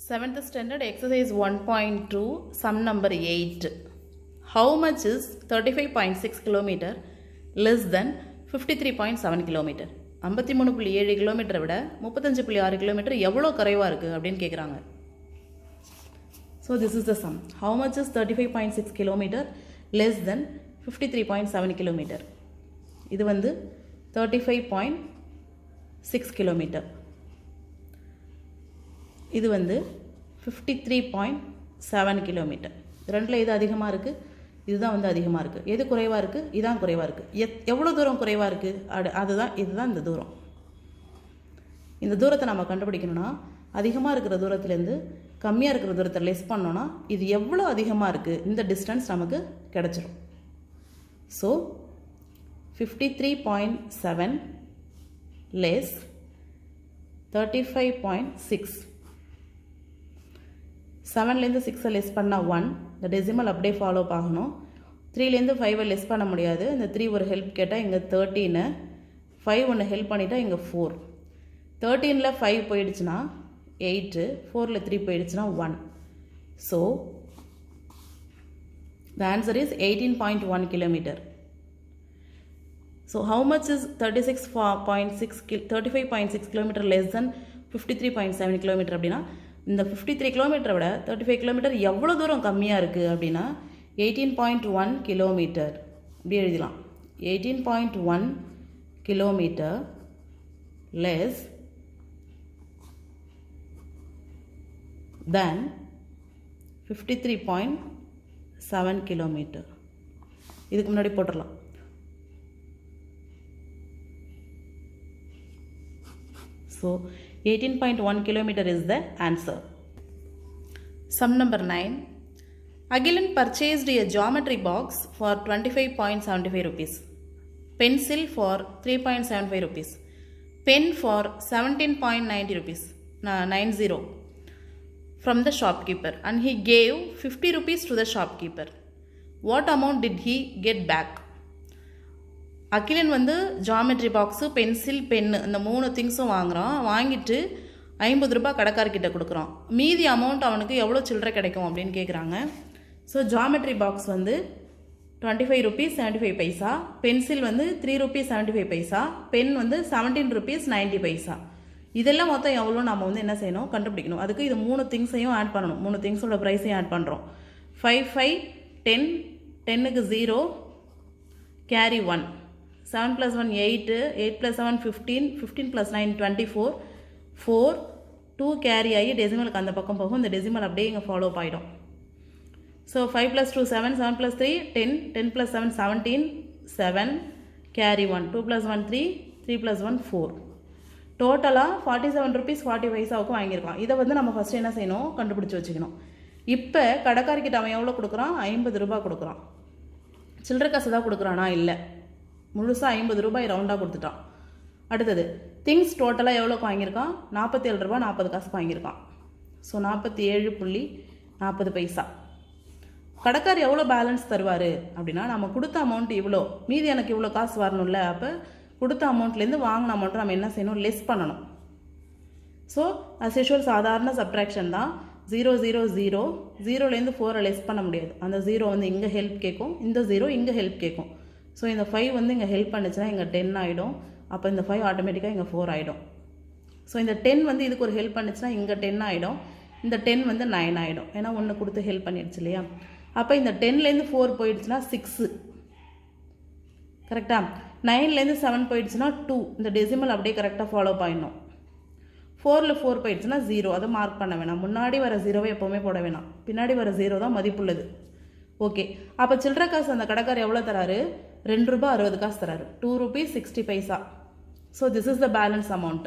7th standard exercise 1.2 sum number 8. How much is 35.6 km less than 53.7 km? 53.7 km விட 35.6 km எவ்வளோ குறைவா இருக்கு அப்படினு கேக்குறாங்க. So this is the sum. How much is 35.6 km less than 53.7 km? இது வந்து 35.6 km. இது வந்து 53.7 km. ரெண்டுல எது அதிகமாக இருக்கு? இதுதான் வந்து அதிகமாக இருக்கு. எது குறைவா இருக்கு? இதான் குறைவா இருக்கு. எவ்வளவு தூரம் குறைவா இருக்கு? இதுதான் இந்த தூரம். இந்த தூரத்தை நம்ம கண்டுபிடிக்கணும்னா அதிகமாக இருக்கிற தூரத்திலேருந்து கம்மியாக இருக்கிற தூரத்தை லெஸ் பண்ணோம்னா இது எவ்வளோ அதிகமாக இருக்கு இந்த டிஸ்டன்ஸ் நமக்கு கிடைச்சிரும். So 53.7 less 35.6. 7லேருந்து 6 லெஸ் பண்ணால் 1. இந்த டெசிமல் அப்படியே ஃபாலோ ஆகணும். 3லேருந்து 5 லெஸ் பண்ண முடியாது. இந்த 3 ஒரு ஹெல்ப் கேட்டால் இங்கே 13, 5 ஒன்று ஹெல்ப் பண்ணிட்டா இங்கே 4. 13ல் 5 போயிடுச்சுன்னா 8, 4ல் 3 போயிடுச்சுன்னா 1. So the answer is 18.1 km. So how much is 35.6 km less than 53.7 km அப்படின்னா இந்த 53 km விட 35 km எவ்வளோ தூரம் கம்மியாக இருக்குது அப்படின்னா 18.1 km இப்படி எழுதலாம். 18.1 km less than 53.7 km. இதுக்கு முன்னாடி போட்டுடலாம். So 18.1 km is the answer. Sum number 9. Agilan purchased a geometry box for 25.75 rupees. Pencil for 3.75 rupees. Pen for 17.90 rupees. 90 from the shopkeeper, and he gave 50 rupees to the shopkeeper. What amount did he get back? Akilan வந்து geometry box, pencil, pen இந்த 3 திங்ஸும் வாங்குகிறான். வாங்கிட்டு 50 ரூபாய் கடைக்காரர்கிட்ட கொடுக்குறான். மீதி amount அவனுக்கு எவ்வளோ சில்லறை கிடைக்கும் அப்படின்னு கேட்குறாங்க. ஸோ ஜாமெட்ரி பாக்ஸ் வந்து 25 rupees 75 பைசா, பென்சில் வந்து 3 rupees 75 பைசா, பென் வந்து 17 rupees 90 பைசா. இதெல்லாம் மொத்தம் எவ்வளோ நம்ம வந்து என்ன செய்யணும், கண்டுபிடிக்கணும். அதுக்கு இது 3 திங்ஸையும் ஆட் பண்ணணும். 3 திங்ஸோட ப்ரைஸையும் ஆட் பண்ணுறோம். 5 5 10, 10க்கு 0, கேரி 1. 7 + 1 8, 8 + 7 15, 15 + 9 24, 4, 2 கேரி ஆகி டெசிமலுக்கு அந்த பக்கம் போகும். இந்த டெசிமல் அப்படியே இங்கே ஃபாலோ ஆகிடும். So 5 + 2 7, 7 + 3 10, 10 + 7 17, 7 carry 1, 2 + 1 3, 3 + 1 4. டோட்டலாக 47 rupees 40 பைசாவுக்கு வாங்கியிருக்கலாம். இதை வந்து நம்ம ஃபஸ்ட்டு என்ன செய்யணும், கண்டுபிடிச்சி வச்சுக்கணும். இப்போ கடைக்காரிக்கிட்ட அவன் எவ்வளோ கொடுக்குறான், 50 ரூபாய் கொடுக்குறான். சில்லறை காசு தான் கொடுக்குறானா? இல்லை, முழுசாக 50 ரூபாய் ரவுண்டாக கொடுத்துட்டான். அடுத்தது திங்ஸ் டோட்டலாக எவ்வளோக்கு வாங்கியிருக்கான், 47 ரூபா 40 காசுக்கு வாங்கியிருக்கான். ஸோ 47.40 பைசா. கடைக்கார் எவ்வளோ பேலன்ஸ் தருவார் அப்படின்னா, நம்ம கொடுத்த அமௌண்ட் இவ்வளோ, மீதி எனக்கு இவ்வளோ காசு வரணும்ல. அப்போ கொடுத்த அமௌண்ட்லேருந்து வாங்கின அமௌண்ட்டை நம்ம என்ன செய்யணும், லெஸ் பண்ணணும். ஸோ அஸ் யூஷுவல் சாதாரண சப்ட்ராக்ஷன் தான். 0 0 0, 0லேருந்து 4 லெஸ் பண்ண முடியாது. அந்த 0 வந்து இங்கே ஹெல்ப் கேட்கும், இந்த 0 இங்கே ஹெல்ப் கேட்கும். ஸோ இந்த 5 வந்து இங்கே ஹெல்ப் பண்ணிச்சுன்னா இங்கே 10 ஆகிடும். அப்போ இந்த 5 ஆட்டோமேட்டிக்காக இங்கே 4 ஆகிடும். ஸோ இந்த 10 வந்து இதுக்கு ஒரு ஹெல்ப் பண்ணிச்சுன்னா இங்கே 10 ஆகிடும். இந்த 10 வந்து 9 ஆகிடும். ஏன்னா 1 கொடுத்து ஹெல்ப் பண்ணிடுச்சு இல்லையா. அப்போ இந்த 10லேருந்து 4 போயிடுச்சுன்னா 6, கரெக்டாக. 9லேருந்து 7 போயிடுச்சுன்னா 2. இந்த டெசிமல் அப்படியே கரெக்டாக ஃபாலோ பண்ணிடணும். 4ல் 4 போயிடுச்சுன்னா 0. அதை மார்க் பண்ண வேணாம். முன்னாடி வர 0வை எப்போவுமே போட வேணாம். பின்னாடி வர 0 தான் மதிப்புள்ளது. ஓகே, அப்போ சில்லறை காசு அந்த கடைக்கார் எவ்வளோ தராரு, 2 ரூபாய் 60 காசு தராரு. 2 rupees 60 paisa. So this is the balance amount.